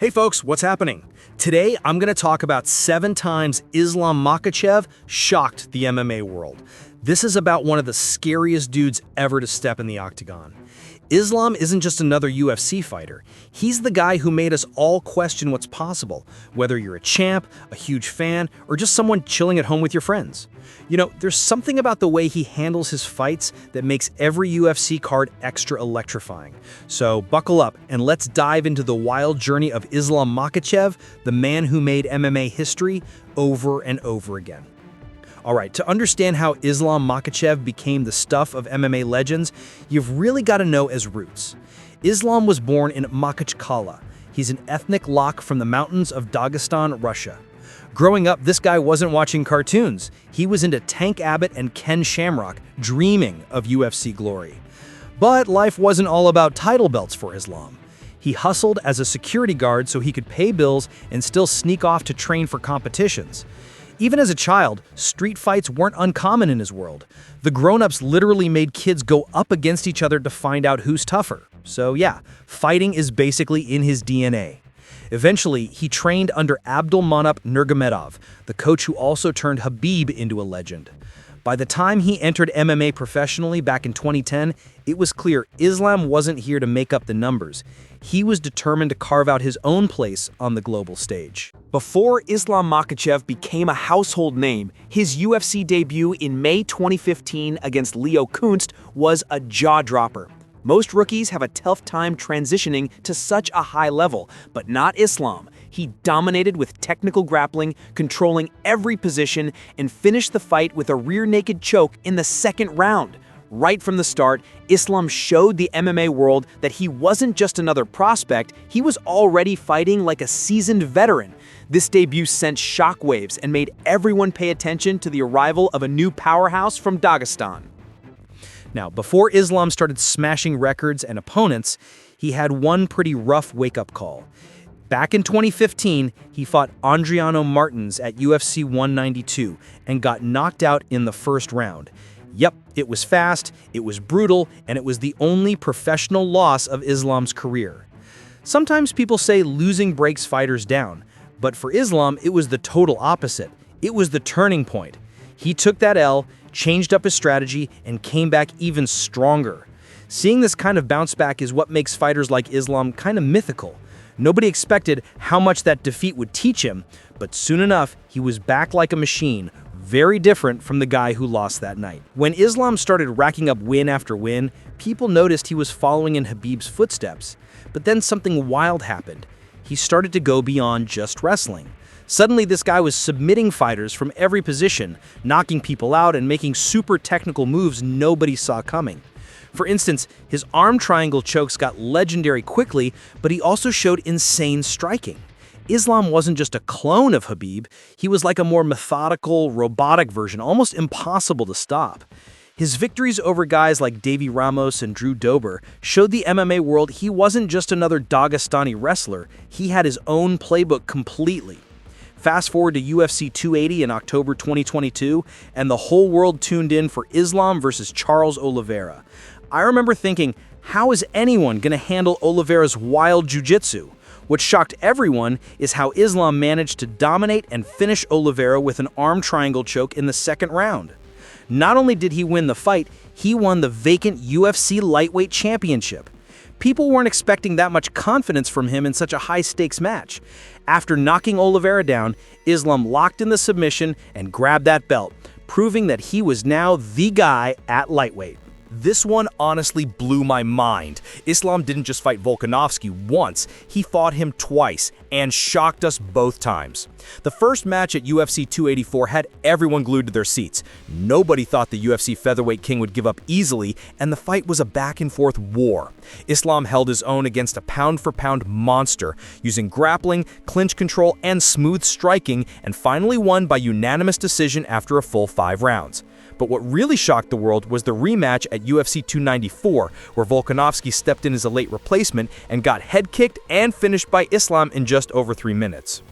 Hey folks, what's happening? Today, I'm going to talk about 7 times Islam Makhachev shocked the MMA world. This is about one of the scariest dudes ever to step in the octagon. Islam isn't just another UFC fighter. He's the guy who made us all question what's possible, whether you're a champ, a huge fan, or just someone chilling at home with your friends. You know, there's something about the way he handles his fights that makes every UFC card extra electrifying. So buckle up and let's dive into the wild journey of Islam Makhachev, the man who made MMA history over and over again. All right, to understand how Islam Makhachev became the stuff of MMA legends, you've really got to know his roots. Islam was born in Makhachev. He's an ethnic Lak from the mountains of Dagestan, Russia. Growing up, this guy wasn't watching cartoons. He was into Tank Abbott and Ken Shamrock, dreaming of UFC glory. But life wasn't all about title belts for Islam. He hustled as a security guard so he could pay bills and still sneak off to train for competitions. Even as a child, street fights weren't uncommon in his world. The grown-ups literally made kids go up against each other to find out who's tougher. So yeah, fighting is basically in his DNA. Eventually, he trained under Abdulmanap Nurmagomedov, the coach who also turned Khabib into a legend. By the time he entered MMA professionally back in 2010, it was clear Islam wasn't here to make up the numbers. He was determined to carve out his own place on the global stage. Before Islam Makhachev became a household name, his UFC debut in May 2015 against Leo Kunst was a jaw-dropper. Most rookies have a tough time transitioning to such a high level, but not Islam. He dominated with technical grappling, controlling every position, and finished the fight with a rear naked choke in the second round. Right from the start, Islam showed the MMA world that he wasn't just another prospect, he was already fighting like a seasoned veteran. This debut sent shockwaves and made everyone pay attention to the arrival of a new powerhouse from Dagestan. Now, before Islam started smashing records and opponents, he had one pretty rough wake-up call. Back in 2015, he fought Adriano Martins at UFC 192 and got knocked out in the first round. Yep, it was fast, it was brutal, and it was the only professional loss of Islam's career. Sometimes people say losing breaks fighters down, but for Islam, it was the total opposite. It was the turning point. He took that L, changed up his strategy, and came back even stronger. Seeing this kind of bounce back is what makes fighters like Islam kind of mythical. Nobody expected how much that defeat would teach him, but soon enough, he was back like a machine, very different from the guy who lost that night. When Islam started racking up win after win, people noticed he was following in Khabib's footsteps. But then something wild happened. He started to go beyond just wrestling. Suddenly, this guy was submitting fighters from every position, knocking people out and making super technical moves nobody saw coming. For instance, his arm triangle chokes got legendary quickly, but he also showed insane striking. Islam wasn't just a clone of Khabib, he was like a more methodical, robotic version, almost impossible to stop. His victories over guys like Davy Ramos and Drew Dober showed the MMA world he wasn't just another Dagestani wrestler, he had his own playbook completely. Fast forward to UFC 280 in October 2022, and the whole world tuned in for Islam versus Charles Oliveira. I remember thinking, how is anyone going to handle Oliveira's wild jiu-jitsu? What shocked everyone is how Islam managed to dominate and finish Oliveira with an arm triangle choke in the second round. Not only did he win the fight, he won the vacant UFC lightweight championship. People weren't expecting that much confidence from him in such a high-stakes match. After knocking Oliveira down, Islam locked in the submission and grabbed that belt, proving that he was now the guy at lightweight. This one honestly blew my mind. Islam didn't just fight Volkanovski once, he fought him twice, and shocked us both times. The first match at UFC 284 had everyone glued to their seats. Nobody thought the UFC featherweight king would give up easily, and the fight was a back-and-forth war. Islam held his own against a pound-for-pound monster, using grappling, clinch control, and smooth striking, and finally won by unanimous decision after a full 5 rounds. But what really shocked the world was the rematch at UFC 294, where Volkanovski stepped in as a late replacement and got head-kicked and finished by Islam in just over 3 minutes.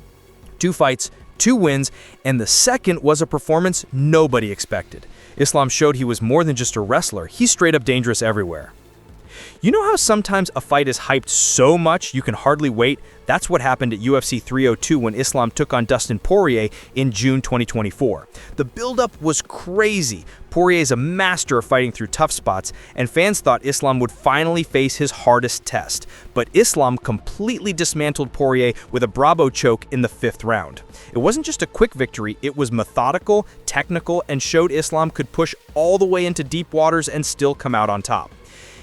2 fights, 2 wins, and the second was a performance nobody expected. Islam showed he was more than just a wrestler, he's straight up dangerous everywhere. You know how sometimes a fight is hyped so much you can hardly wait? That's what happened at UFC 302 when Islam took on Dustin Poirier in June 2024. The buildup was crazy. Poirier is a master of fighting through tough spots, and fans thought Islam would finally face his hardest test. But Islam completely dismantled Poirier with a Bravo choke in the 5th round. It wasn't just a quick victory, it was methodical, technical, and showed Islam could push all the way into deep waters and still come out on top.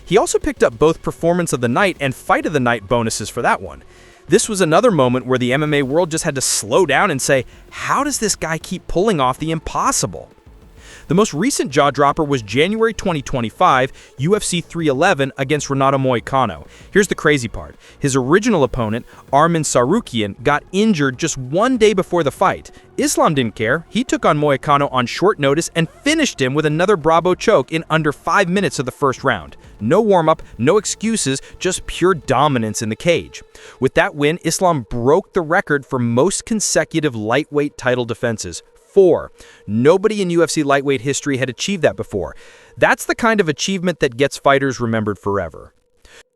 He also picked up both Performance of the Night and Fight of the Night bonuses for that one. This was another moment where the MMA world just had to slow down and say, how does this guy keep pulling off the impossible? The most recent jaw-dropper was January 2025, UFC 311 against Renato Moicano. Here's the crazy part. His original opponent, Arman Tsarukyan, got injured just one day before the fight. Islam didn't care. He took on Moicano on short notice and finished him with another Bravo choke in under 5 minutes of the first round. No warm-up, no excuses, just pure dominance in the cage. With that win, Islam broke the record for most consecutive lightweight title defenses. 4. Nobody in UFC lightweight history had achieved that before. That's the kind of achievement that gets fighters remembered forever.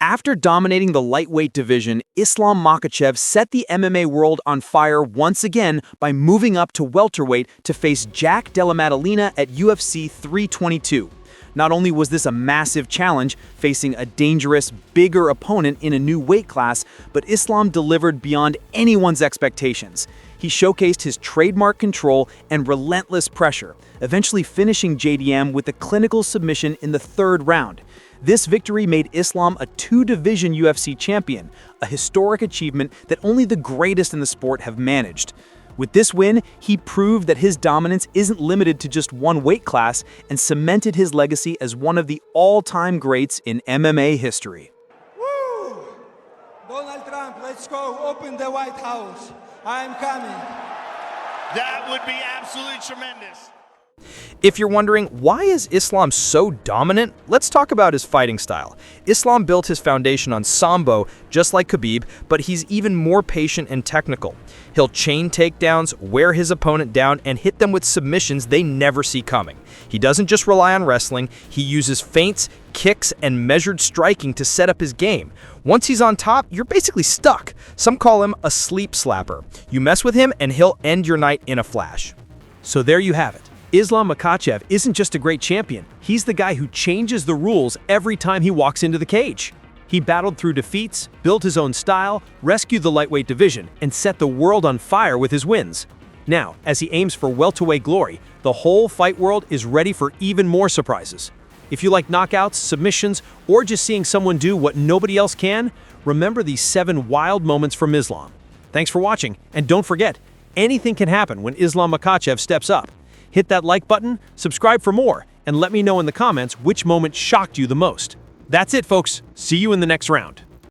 After dominating the lightweight division, Islam Makhachev set the MMA world on fire once again by moving up to welterweight to face Jack Della Maddalena at UFC 322. Not only was this a massive challenge, facing a dangerous, bigger opponent in a new weight class, but Islam delivered beyond anyone's expectations. He showcased his trademark control and relentless pressure, eventually finishing JDM with a clinical submission in the 3rd round. This victory made Islam a 2-division UFC champion, a historic achievement that only the greatest in the sport have managed. With this win, he proved that his dominance isn't limited to just one weight class and cemented his legacy as one of the all-time greats in MMA history. Woo! Donald Trump, let's go open the White House. I'm coming. That would be absolutely tremendous. If you're wondering, why is Islam so dominant? Let's talk about his fighting style. Islam built his foundation on Sambo, just like Khabib, but he's even more patient and technical. He'll chain takedowns, wear his opponent down, and hit them with submissions they never see coming. He doesn't just rely on wrestling, he uses feints, kicks, and measured striking to set up his game. Once he's on top, you're basically stuck. Some call him a sleep slapper. You mess with him and he'll end your night in a flash. So there you have it. Islam Makhachev isn't just a great champion, he's the guy who changes the rules every time he walks into the cage. He battled through defeats, built his own style, rescued the lightweight division, and set the world on fire with his wins. Now, as he aims for welterweight glory, the whole fight world is ready for even more surprises. If you like knockouts, submissions, or just seeing someone do what nobody else can, remember these 7 wild moments from Islam. Thanks for watching, and don't forget, anything can happen when Islam Makhachev steps up. Hit that like button, subscribe for more, and let me know in the comments which moment shocked you the most. That's it, folks. See you in the next round.